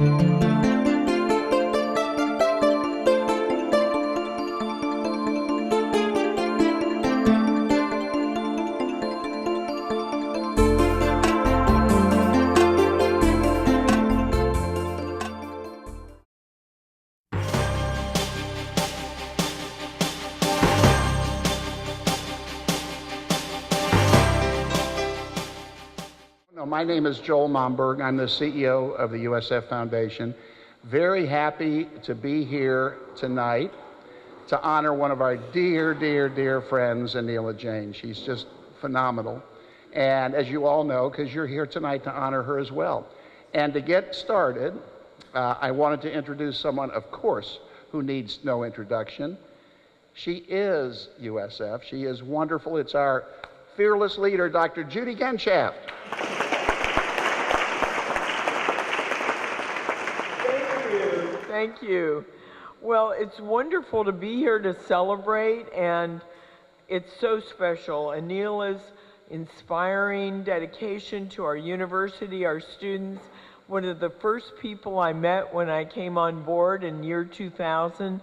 My name is Joel Momberg. I'm the CEO of the USF Foundation. Very happy to be here tonight to honor one of our dear, dear, dear friends, Anila Jain. She's just phenomenal. And as you all know, because you're here tonight to honor her as well. And to get started, I wanted to introduce someone, of course, who needs no introduction. She is USF. She is wonderful. It's our fearless leader, Dr. Judy Genshaft. Thank you. Well, it's wonderful to be here to celebrate, and it's so special. Anila's inspiring dedication to our university, our students, one of the first people I met when I came on board in year 2000.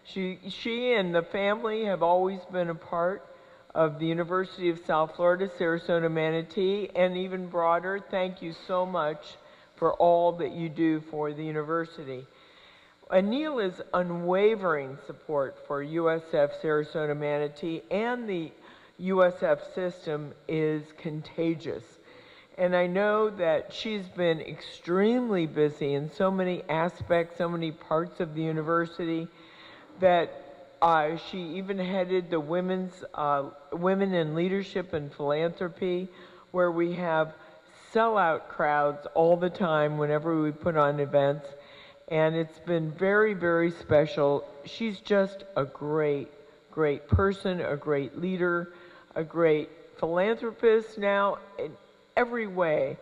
She and the family have always been a part of the University of South Florida, Sarasota, Manatee, and even broader. Thank you so much for all that you do for the university. Anila's unwavering support for USF, Sarasota, Manatee, and the USF system is contagious. And I know that she's been extremely busy in so many aspects, so many parts of the university, that she even headed the Women in Leadership and Philanthropy, where we have sellout crowds all the time whenever we put on events. And it's been very, very special. She's just a great, great person, a great leader, a great philanthropist now in every way.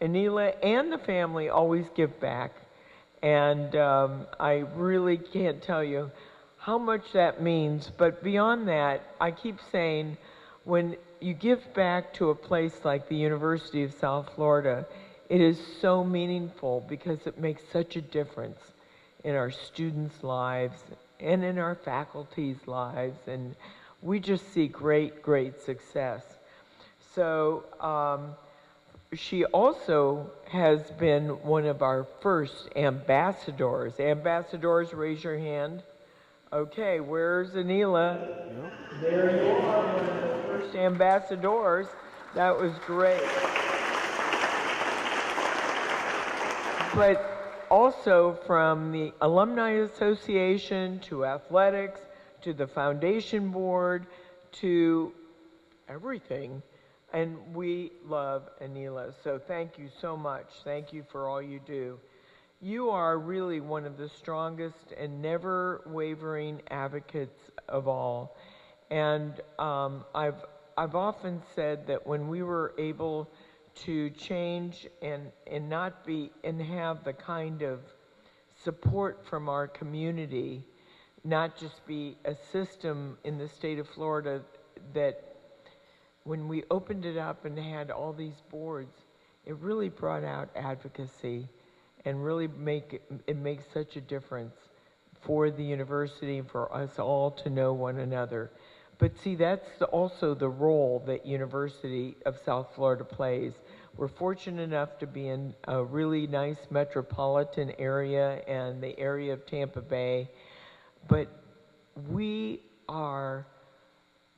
Anila and the family always give back. And I really can't tell you how much that means. But beyond that, I keep saying, when you give back to a place like the University of South Florida, it is so meaningful because it makes such a difference in our students' lives and in our faculty's lives, and we just see great, great success. So she also has been one of our first ambassadors. Ambassadors, raise your hand. Okay, where's Anila? Yep. There you are, one of the first ambassadors. That was great. But also from the Alumni Association to athletics to the foundation board to everything. And we love Anila. So thank you so much. Thank you for all you do. You are really one of the strongest and never wavering advocates of all. And I've often said that when we were able to change and not be and have the kind of support from our community, not just be a system in the state of Florida that when we opened it up and had all these boards, it really brought out advocacy and really it makes such a difference for the university and for us all to know one another. But see, that's also the role that University of South Florida plays. We're fortunate enough to be in a really nice metropolitan area and the area of Tampa Bay, but we are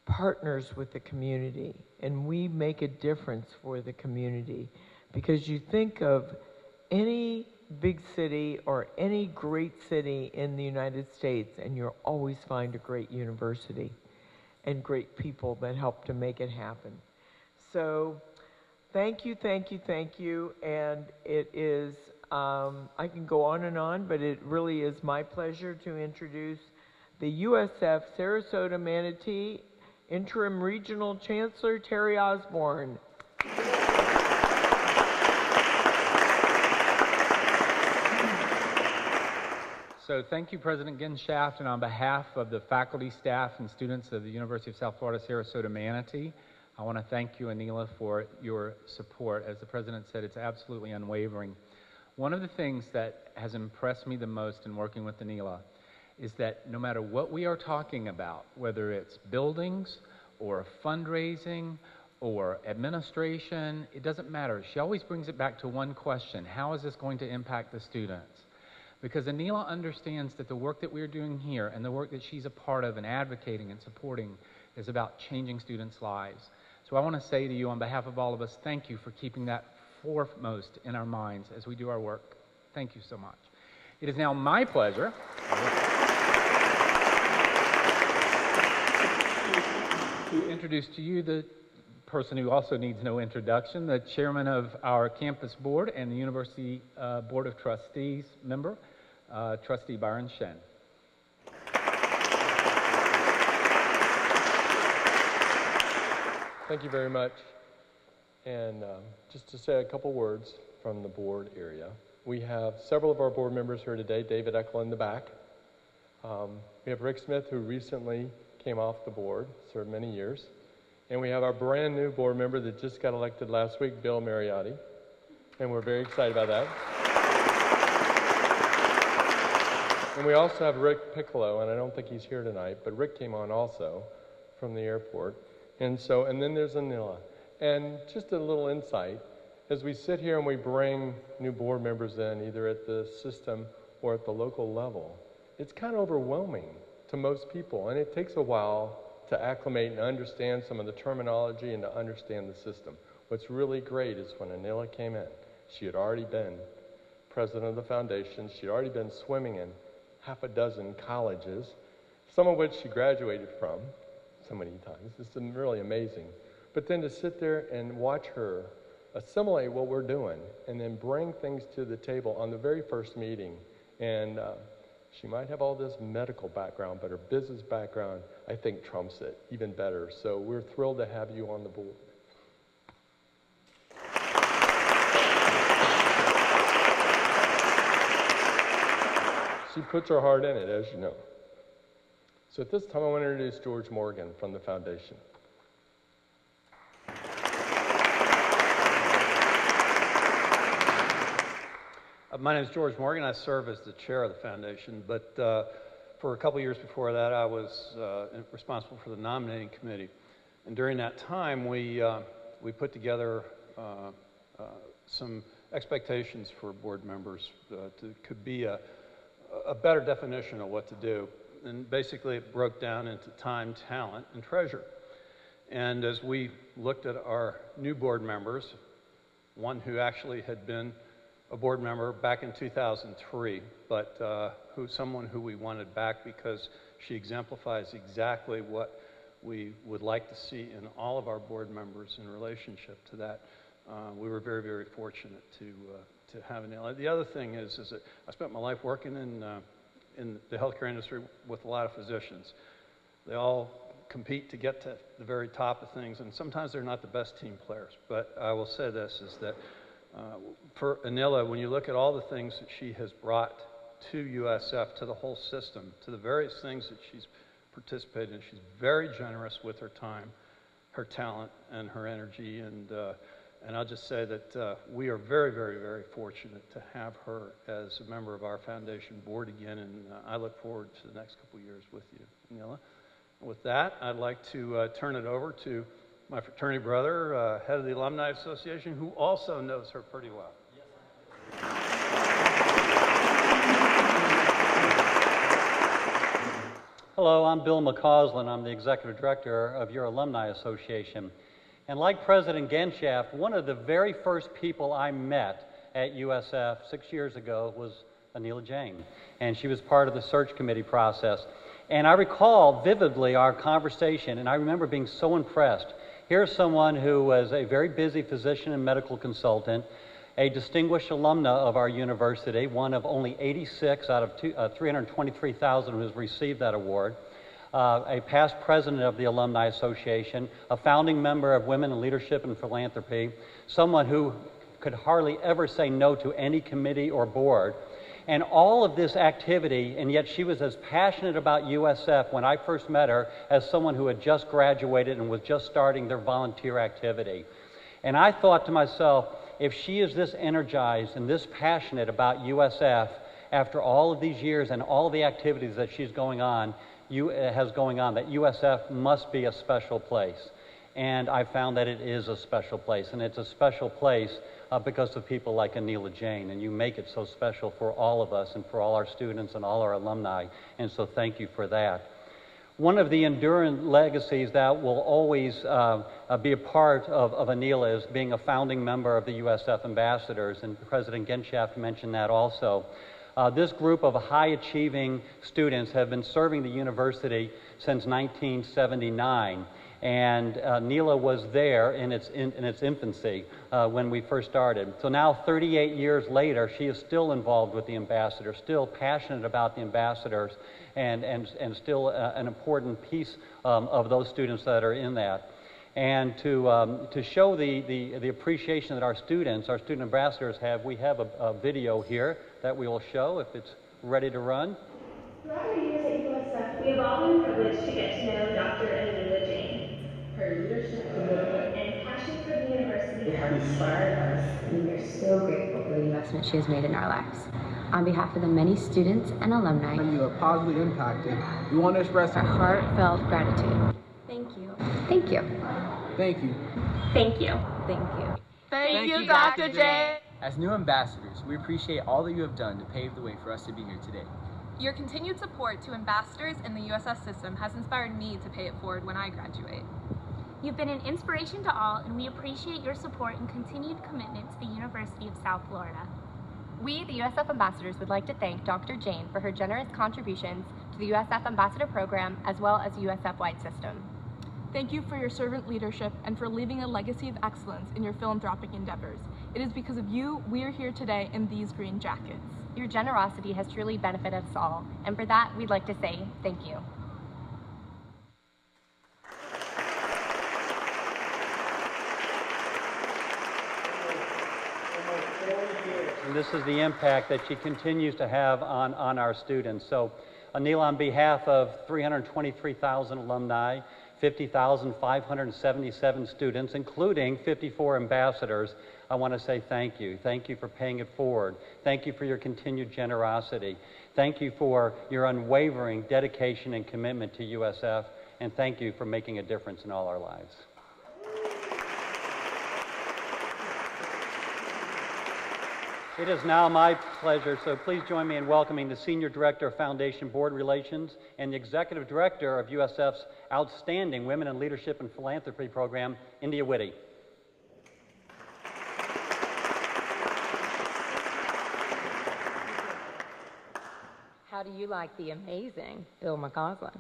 partners with the community, and we make a difference for the community. Because you think of any big city or any great city in the United States, and you'll always find a great university and great people that help to make it happen. So thank you, thank you, thank you. And it is, I can go on, but it really is my pleasure to introduce the USF Sarasota Manatee Interim Regional Chancellor, Terry Osborne. So thank you, President Genshaft, and on behalf of the faculty, staff, and students of the University of South Florida, Sarasota Manatee, I want to thank you, Anila, for your support. As the President said, it's absolutely unwavering. One of the things that has impressed me the most in working with Anila is that no matter what we are talking about, whether it's buildings or fundraising or administration, it doesn't matter. She always brings it back to one question: how is this going to impact the students? Because Anila understands that the work that we're doing here and the work that she's a part of and advocating and supporting is about changing students' lives. So I want to say to you on behalf of all of us, thank you for keeping that foremost in our minds as we do our work. Thank you so much. It is now my pleasure to introduce to you the person who also needs no introduction, the chairman of our campus board and the University Board of Trustees member, Trustee Byron Shinn. Thank you very much. And just to say a couple words from the board area. We have several of our board members here today. David Eckel in the back. We have Rick Smith, who recently came off the board, served many years. And we have our brand new board member that just got elected last week, Bill Mariotti. And we're very excited about that. And we also have Rick Piccolo, and I don't think he's here tonight, but Rick came on also from the airport. And then there's Anila. And just a little insight, as we sit here and we bring new board members in, either at the system or at the local level, it's kind of overwhelming to most people, and it takes a while to acclimate and understand some of the terminology and to understand the system. What's really great is when Anila came in, she had already been president of the foundation. She had already been swimming in half a dozen colleges, some of which she graduated from so many times. It's really amazing. But then to sit there and watch her assimilate what we're doing and then bring things to the table on the very first meeting. And she might have all this medical background, but her business background, I think, trumps it even better. So we're thrilled to have you on the board. She puts her heart in it, as you know. So at this time, I want to introduce George Morgan from the foundation. My name is George Morgan. I serve as the chair of the foundation, but for a couple years before that, I was responsible for the nominating committee. And during that time, we put together some expectations for board members could be a better definition of what to do. And basically, it broke down into time, talent, and treasure. And as we looked at our new board members, one who actually had been a board member back in 2003, but someone who we wanted back because she exemplifies exactly what we would like to see in all of our board members in relationship to that. We were very, very fortunate to have Anila. The other thing is that I spent my life working in the healthcare industry with a lot of physicians. They all compete to get to the very top of things, and sometimes they're not the best team players. But I will say this, is that for Anila, when you look at all the things that she has brought to USF, to the whole system, to the various things that she's participated in, she's very generous with her time, her talent, and her energy. And I'll just say that we are very, very, very fortunate to have her as a member of our foundation board again, and I look forward to the next couple years with you, Anila. With that, I'd like to turn it over to my fraternity brother, head of the Alumni Association, who also knows her pretty well. Hello, I'm Bill McCausland. I'm the Executive Director of your Alumni Association. And like President Genshaft, one of the very first people I met at USF 6 years ago was Anila Jain. And she was part of the search committee process. And I recall vividly our conversation, and I remember being so impressed. Here's someone who was a very busy physician and medical consultant, a distinguished alumna of our university, one of only 86 out of 323,000 who has received that award, a past president of the Alumni Association, a founding member of Women in Leadership and Philanthropy, someone who could hardly ever say no to any committee or board. And all of this activity, and yet she was as passionate about USF when I first met her as someone who had just graduated and was just starting their volunteer activity. And I thought to myself, if she is this energized and this passionate about USF after all of these years and all the activities that she's going on, that USF must be a special place. And I found that it is a special place, and it's a special place because of people like Anila Jain, and you make it so special for all of us and for all our students and all our alumni, and so thank you for that. One of the enduring legacies that will always be a part of Anila is being a founding member of the USF Ambassadors, and President Genshaft mentioned that also. This group of high-achieving students have been serving the university since 1979. And Anila was there in its infancy when we first started. So now, 38 years later, she is still involved with the ambassadors, still passionate about the ambassadors, and still an important piece of those students that are in that. And to show the appreciation that our student ambassadors have, we have a video here that we will show if it's ready to run. Throughout our years at USF, we have all been privileged to get to know Dr. Anila Jain. Her leadership, commitment, and passion for the university have inspired us, and we are so grateful for the investment she has made in our lives. On behalf of the many students and alumni you have positively impacted, we want to express our heartfelt gratitude. Thank you. Thank you. Thank you. Thank you. Thank you. Thank you, Dr. Jain. As new ambassadors, we appreciate all that you have done to pave the way for us to be here today. Your continued support to ambassadors in the USF system has inspired me to pay it forward when I graduate. You've been an inspiration to all, and we appreciate your support and continued commitment to the University of South Florida. We, the USF Ambassadors, would like to thank Dr. Jain for her generous contributions to the USF Ambassador Program as well as the USF-wide system. Thank you for your servant leadership and for leaving a legacy of excellence in your philanthropic endeavors. It is because of you we are here today in these green jackets. Your generosity has truly benefited us all, and for that, we'd like to say thank you. And this is the impact that she continues to have on our students. So, Anila, on behalf of 323,000 alumni, 50,577 students, including 54 ambassadors, I want to say thank you. Thank you for paying it forward. Thank you for your continued generosity. Thank you for your unwavering dedication and commitment to USF, and thank you for making a difference in all our lives. It is now my pleasure, so please join me in welcoming the Senior Director of Foundation Board Relations and the Executive Director of USF's outstanding Women in Leadership and Philanthropy program, India Whitty. How do you like the amazing Bill McCausland?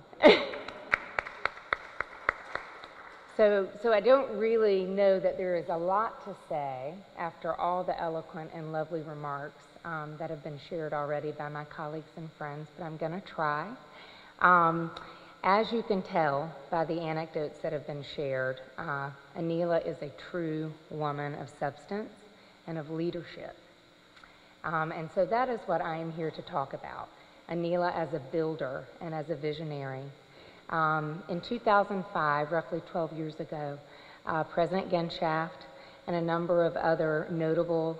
So I don't really know that there is a lot to say after all the eloquent and lovely remarks that have been shared already by my colleagues and friends, but I'm going to try. As you can tell by the anecdotes that have been shared, Anila is a true woman of substance and of leadership. And so that is what I am here to talk about. Anila as a builder and as a visionary. In 2005, roughly 12 years ago, President Genshaft and a number of other notable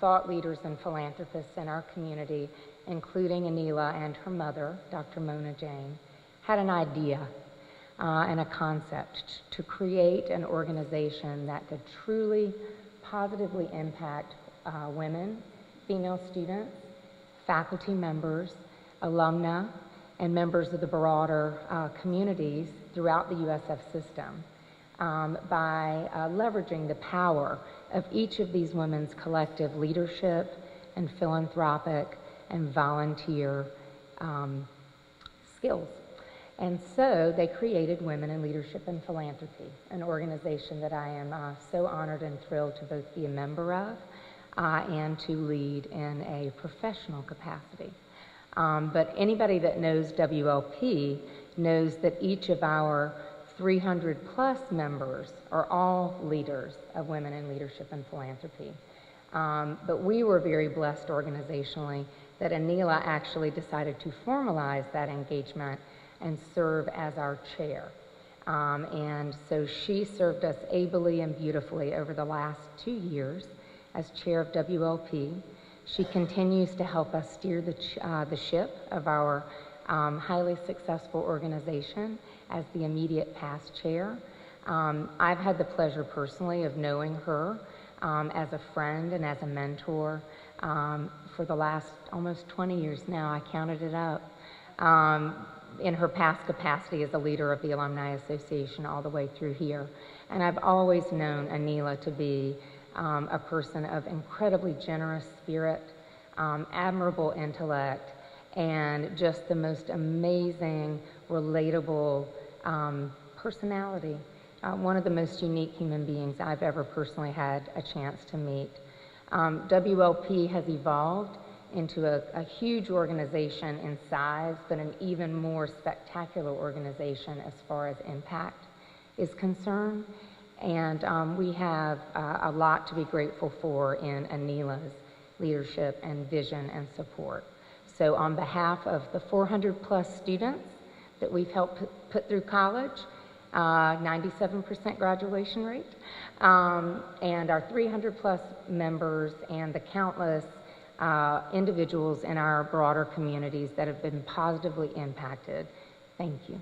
thought leaders and philanthropists in our community, including Anila and her mother, Dr. Mona Jain, had an idea and a concept to create an organization that could truly positively impact women, female students, faculty members, alumni, and members of the broader communities throughout the USF system by leveraging the power of each of these women's collective leadership and philanthropic and volunteer skills. And so they created Women in Leadership and Philanthropy, an organization that I am so honored and thrilled to both be a member of and to lead in a professional capacity. But anybody that knows WLP knows that each of our 300 plus members are all leaders of Women in Leadership and Philanthropy. But we were very blessed organizationally that Anila actually decided to formalize that engagement and serve as our chair. And so she served us ably and beautifully over the last 2 years as chair of WLP. She continues to help us steer the ship of our highly successful organization as the immediate past chair. I've had the pleasure personally of knowing her as a friend and as a mentor for the last almost 20 years now. I counted it up. In her past capacity as a leader of the Alumni Association all the way through here. And I've always known Anila to be a person of incredibly generous spirit, admirable intellect, and just the most amazing, relatable personality. One of the most unique human beings I've ever personally had a chance to meet. WLP has evolved into a huge organization in size, but an even more spectacular organization as far as impact is concerned. And we have a lot to be grateful for in Anila's leadership and vision and support. So on behalf of the 400 plus students that we've helped put through college, 97% graduation rate, and our 300 plus members and the countless individuals in our broader communities that have been positively impacted. Thank you.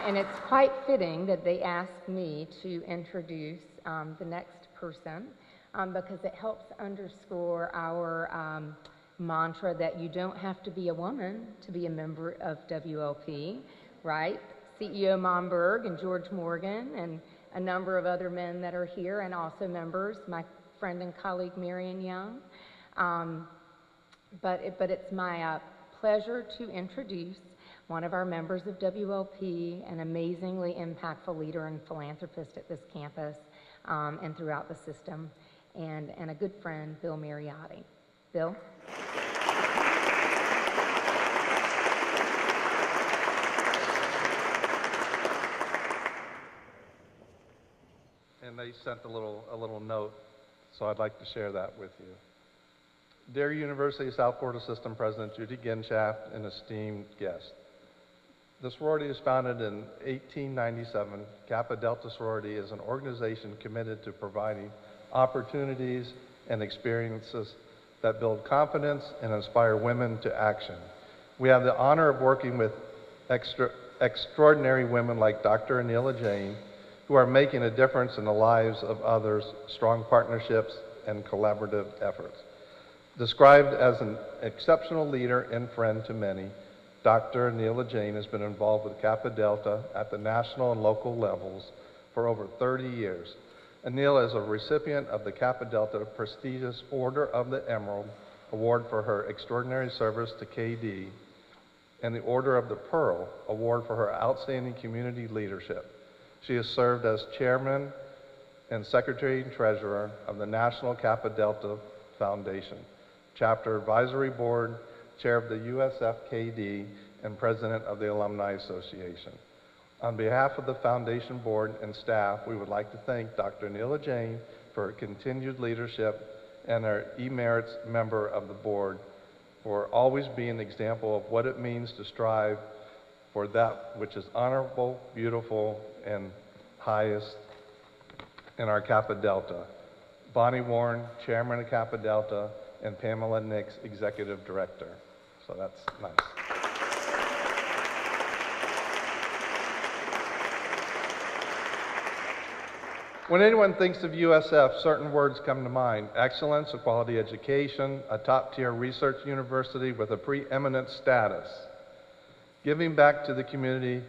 And it's quite fitting that they asked me to introduce the next person because it helps underscore our mantra that you don't have to be a woman to be a member of WLP, right? CEO Momberg and George Morgan and a number of other men that are here and also members, my friend and colleague Marion Young. But it's my pleasure to introduce one of our members of WLP, an amazingly impactful leader and philanthropist at this campus and throughout the system, and a good friend, Bill Mariotti. Bill? And they sent a little note, so I'd like to share that with you. Dear University of South Florida System President Judy Genshaft and esteemed guests, the sorority was founded in 1897. Kappa Delta Sorority is an organization committed to providing opportunities and experiences that build confidence and inspire women to action. We have the honor of working with extraordinary women like Dr. Anila Jain, who are making a difference in the lives of others, strong partnerships, and collaborative efforts. Described as an exceptional leader and friend to many, Dr. Anila Jain has been involved with Kappa Delta at the national and local levels for over 30 years. Anila is a recipient of the Kappa Delta prestigious Order of the Emerald Award for her extraordinary service to KD, and the Order of the Pearl Award for her outstanding community leadership. She has served as chairman and secretary and treasurer of the National Kappa Delta Foundation, chapter advisory board, chair of the USF KD, and president of the Alumni Association. On behalf of the foundation board and staff, we would like to thank Dr. Anila Jain for her continued leadership and our emerits member of the board for always being an example of what it means to strive for that which is honorable, beautiful, and highest in our Kappa Delta. Bonnie Warren, chairman of Kappa Delta, and Pamela Nix, executive director. So that's nice. When anyone thinks of USF, certain words come to mind: excellence, a quality education, a top-tier research university with a preeminent status, giving back to the community,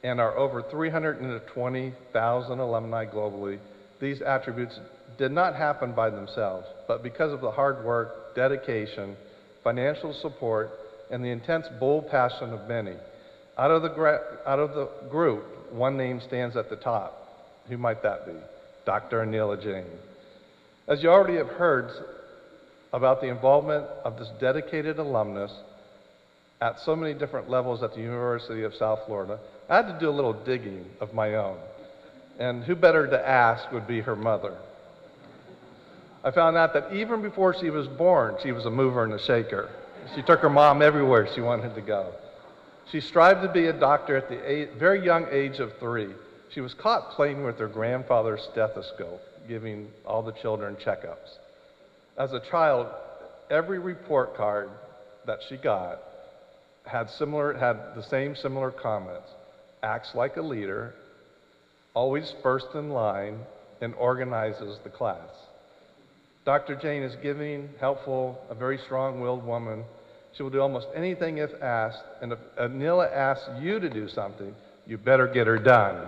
and our over 320,000 alumni globally. These attributes did not happen by themselves, but because of the hard work, dedication, financial support, and the intense, bold passion of many. Out of the group, one name stands at the top. Who might that be? Dr. Anila Jain. As you already have heard about the involvement of this dedicated alumnus at so many different levels at the University of South Florida, I had to do a little digging of my own. And who better to ask would be her mother. I found out that even before she was born, she was a mover and a shaker. She took her mom everywhere she wanted to go. She strived to be a doctor at the very young age of 3. She was caught playing with her grandfather's stethoscope, giving all the children checkups. As a child, every report card that she got had the same similar comments. Acts like a leader, always first in line, and organizes the class. Dr. Jain is giving, helpful, a very strong-willed woman. She will do almost anything if asked, and if Anila asks you to do something, you better get her done.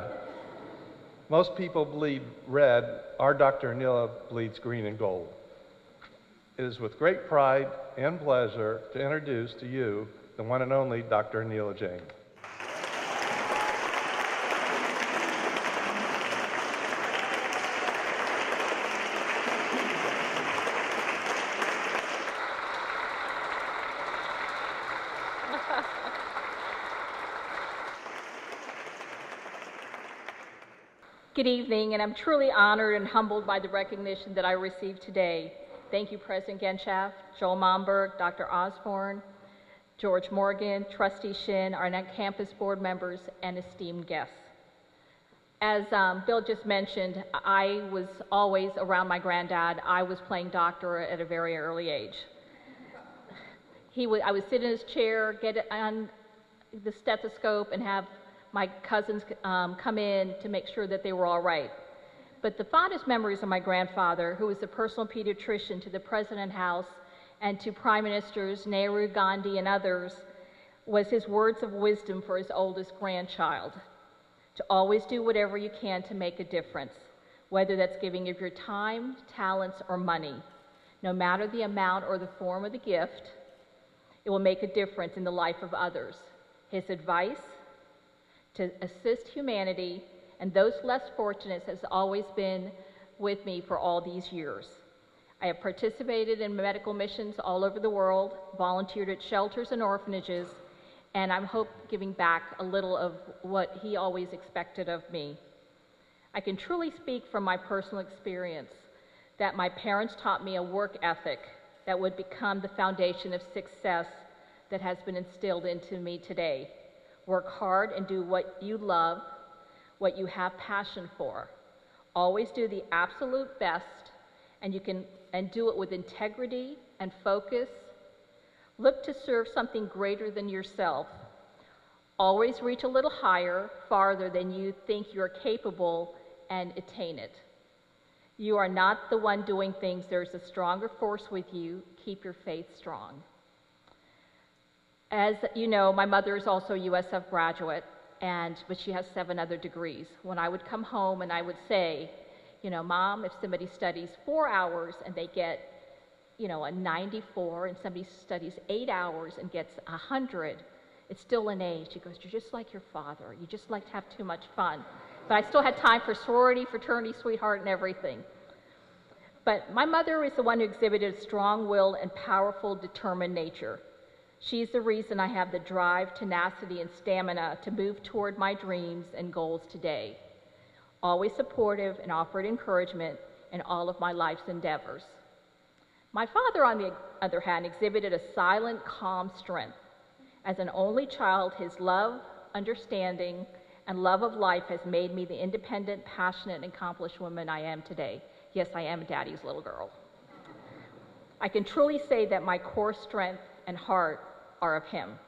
Most people bleed red. Our Dr. Anila bleeds green and gold. It is with great pride and pleasure to introduce to you the one and only Dr. Anila Jain. Good evening, and I'm truly honored and humbled by the recognition that I received today. Thank you, President Genshaft, Joel Momberg, Dr. Osborne, George Morgan, Trustee Shinn, our campus board members, and esteemed guests. As Bill just mentioned, I was always around my granddad. I was playing doctor at a very early age. I would sit in his chair, get on the stethoscope, and have my cousins come in to make sure that they were all right. But the fondest memories of my grandfather, who was the personal pediatrician to the President House and to Prime Ministers Nehru, Gandhi, and others, was his words of wisdom for his oldest grandchild. To always do whatever you can to make a difference, whether that's giving of your time, talents, or money. No matter the amount or the form of the gift, it will make a difference in the life of others. His advice to assist humanity and those less fortunate has always been with me for all these years. I have participated in medical missions all over the world, volunteered at shelters and orphanages, and I'm giving back a little of what he always expected of me. I can truly speak from my personal experience that my parents taught me a work ethic that would become the foundation of success that has been instilled into me today. Work hard and do what you love, what you have passion for. Always do the absolute best, and do it with integrity and focus. Look to serve something greater than yourself. Always reach a little higher, farther than you think you're capable, and attain it. You are not the one doing things. There's a stronger force with you. Keep your faith strong. As you know, my mother is also a USF graduate, but she has 7 other degrees. When I would come home and I would say, Mom, if somebody studies 4 hours and they get, a 94, and somebody studies 8 hours and gets 100, it's still an A. She goes, you're just like your father. You just like to have too much fun. But I still had time for sorority, fraternity, sweetheart, and everything. But my mother is the one who exhibited a strong-willed and powerful, determined nature. She's the reason I have the drive, tenacity, and stamina to move toward my dreams and goals today. Always supportive and offered encouragement in all of my life's endeavors. My father, on the other hand, exhibited a silent, calm strength. As an only child, his love, understanding, and love of life has made me the independent, passionate, and accomplished woman I am today. Yes, I am Daddy's little girl. I can truly say that my core strength and heart are of him.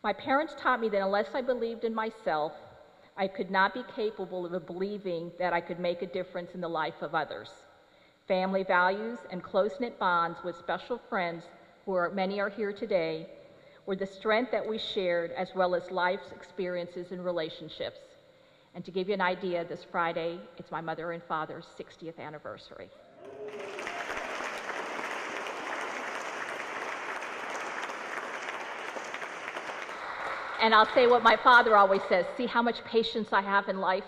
My parents taught me that unless I believed in myself, I could not be capable of believing that I could make a difference in the life of others. Family values and close-knit bonds with special friends, many are here today, were the strength that we shared, as well as life's experiences and relationships. And to give you an idea, this Friday, it's my mother and father's 60th anniversary. And I'll say what my father always says, see how much patience I have in life?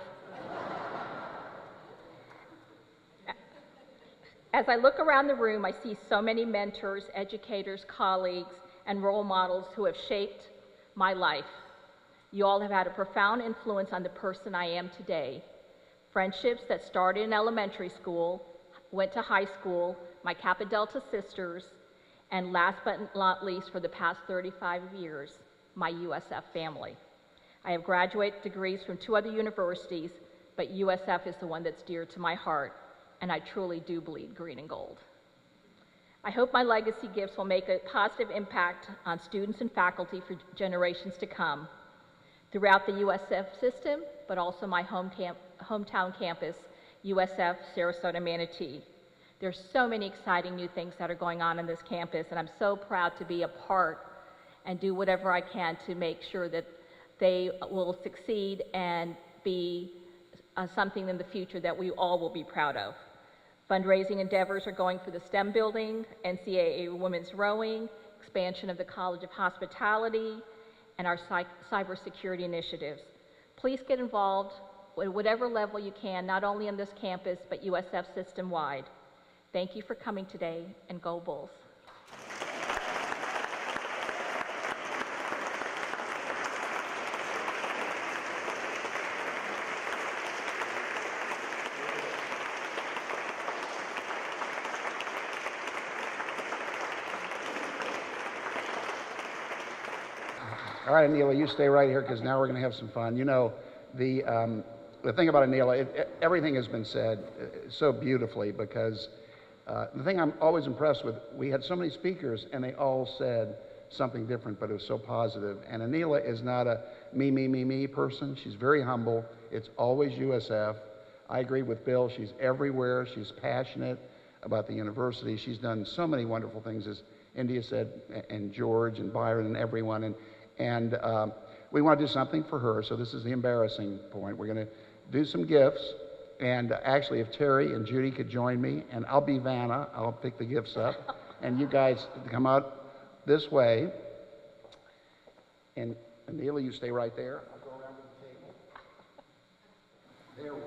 As I look around the room, I see so many mentors, educators, colleagues, and role models who have shaped my life. You all have had a profound influence on the person I am today. Friendships that started in elementary school went to high school, my Kappa Delta sisters, and last but not least, for the past 35 years, my USF family. I have graduate degrees from 2 other universities, but USF is the one that's dear to my heart, and I truly do bleed green and gold. I hope my legacy gifts will make a positive impact on students and faculty for generations to come throughout the USF system, but also my hometown campus, USF Sarasota Manatee. There's so many exciting new things that are going on in this campus, and I'm so proud to be a part and do whatever I can to make sure that they will succeed and be something in the future that we all will be proud of. Fundraising endeavors are going for the STEM building, NCAA women's rowing, expansion of the College of Hospitality, and our cybersecurity initiatives. Please get involved at whatever level you can, not only on this campus, but USF system-wide. Thank you for coming today, and go Bulls. All right, Anila, you stay right here because now we're going to have some fun. You know, the thing about Anila, everything has been said so beautifully because the thing I'm always impressed with, we had so many speakers and they all said something different, but it was so positive. And Anila is not a me person. She's very humble. It's always USF. I agree with Bill. She's everywhere. She's passionate about the university. She's done so many wonderful things, as India said, and George and Byron and everyone. And we want to do something for her, so this is the embarrassing point. We're going to do some gifts, and actually if Terry and Judy could join me, and I'll be Vanna, I'll pick the gifts up, and you guys come out this way, and Anila, you stay right there. I'll go around to the table. There we go.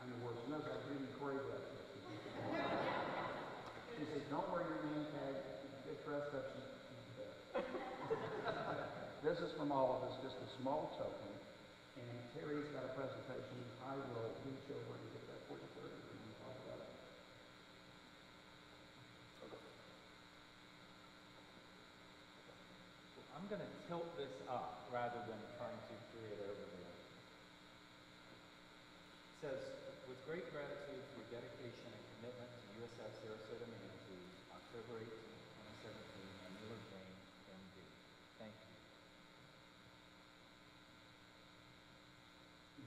I'm the worst. Notice I didn't choreograph this. She said, don't wear your name tag, get dressed up. This is from all of us, just a small token. And Terry's got a presentation. I will reach over and get that for you, sir. We can talk about it. I'm going to tilt this up rather than trying to create over there. It says, with great gratitude for your dedication and commitment to USF Sarasota Manatee, October 18, 2017, Anila Jain, MD. Thank you.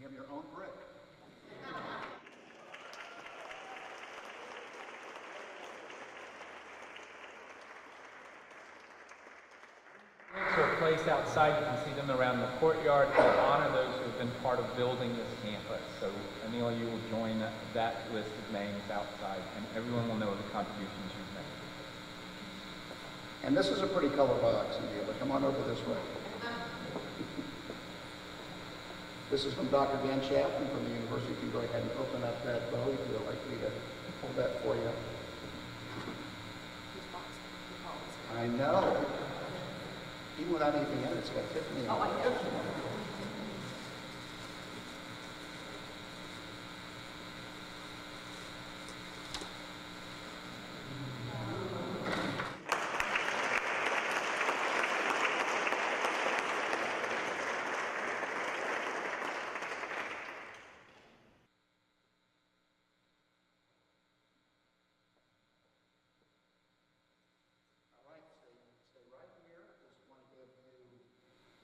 You have your own brick. Bricks are placed outside. You can see them around the courtyard to honor those who have been part of building this campus. So, Anila, you will join that list of names outside, and everyone will know the contributions you've made. And this is a pretty color box, Anila. Come on over this way. This is from Dr. Genshaft from the university. You can go ahead and open up that bow if you'd like me to hold that for you. I know. Even without anything in it, it's got Tiffany on it. Oh, I know.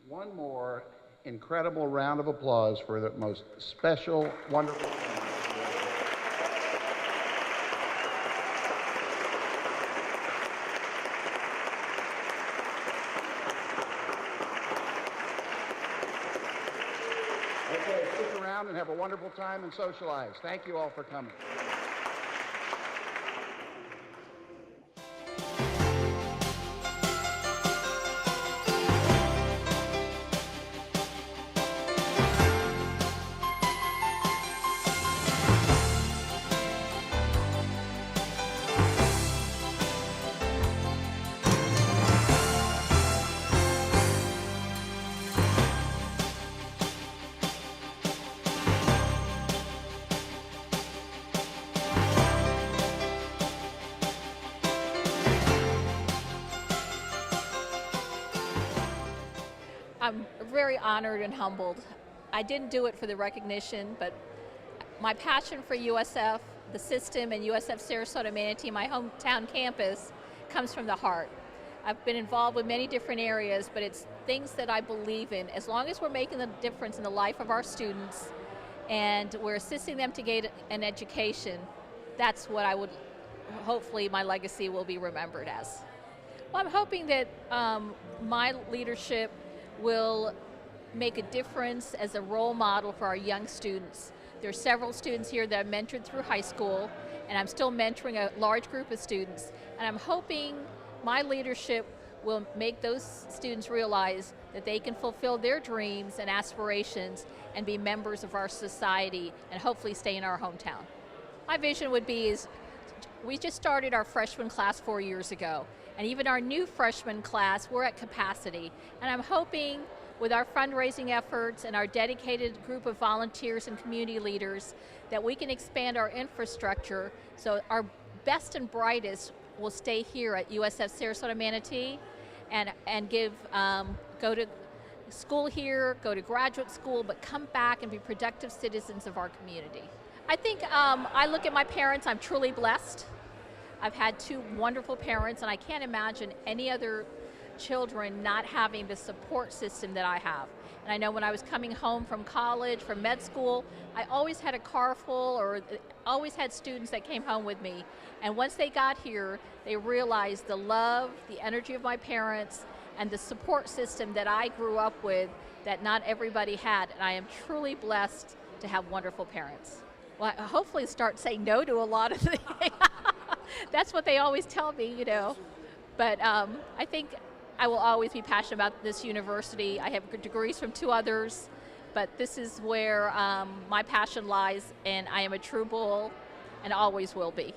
One more incredible round of applause for the most special, wonderful. Okay, stick around and have a wonderful time and socialize. Thank you all for coming. very honored and humbled. I didn't do it for the recognition, but my passion for USF, the system, and USF Sarasota Manatee, my hometown campus, comes from the heart. I've been involved with many different areas, but it's things that I believe in. As long as we're making the difference in the life of our students and we're assisting them to get an education, that's what I would, hopefully my legacy will be remembered as. Well, I'm hoping that my leadership will make a difference as a role model for our young students. There are several students here that I've mentored through high school, and I'm still mentoring a large group of students. And I'm hoping my leadership will make those students realize that they can fulfill their dreams and aspirations and be members of our society and hopefully stay in our hometown. My vision would be is, we just started our freshman class 4 years ago, and even our new freshman class, we're at capacity. And I'm hoping with our fundraising efforts and our dedicated group of volunteers and community leaders that we can expand our infrastructure so our best and brightest will stay here at USF Sarasota Manatee and go to school here, go to graduate school, but come back and be productive citizens of our community. I think I look at my parents, I'm truly blessed. I've had two wonderful parents, and I can't imagine any other children not having the support system that I have. And I know when I was coming home from college, from med school, I always had a car full, or always had students that came home with me. And once they got here, they realized the love, the energy of my parents, and the support system that I grew up with that not everybody had. And I am truly blessed to have wonderful parents. Well, I hopefully start saying no to a lot of things. That's what they always tell me, you know. But I think I will always be passionate about this university. I have degrees from 2 others, but this is where my passion lies, and I am a true bull and always will be.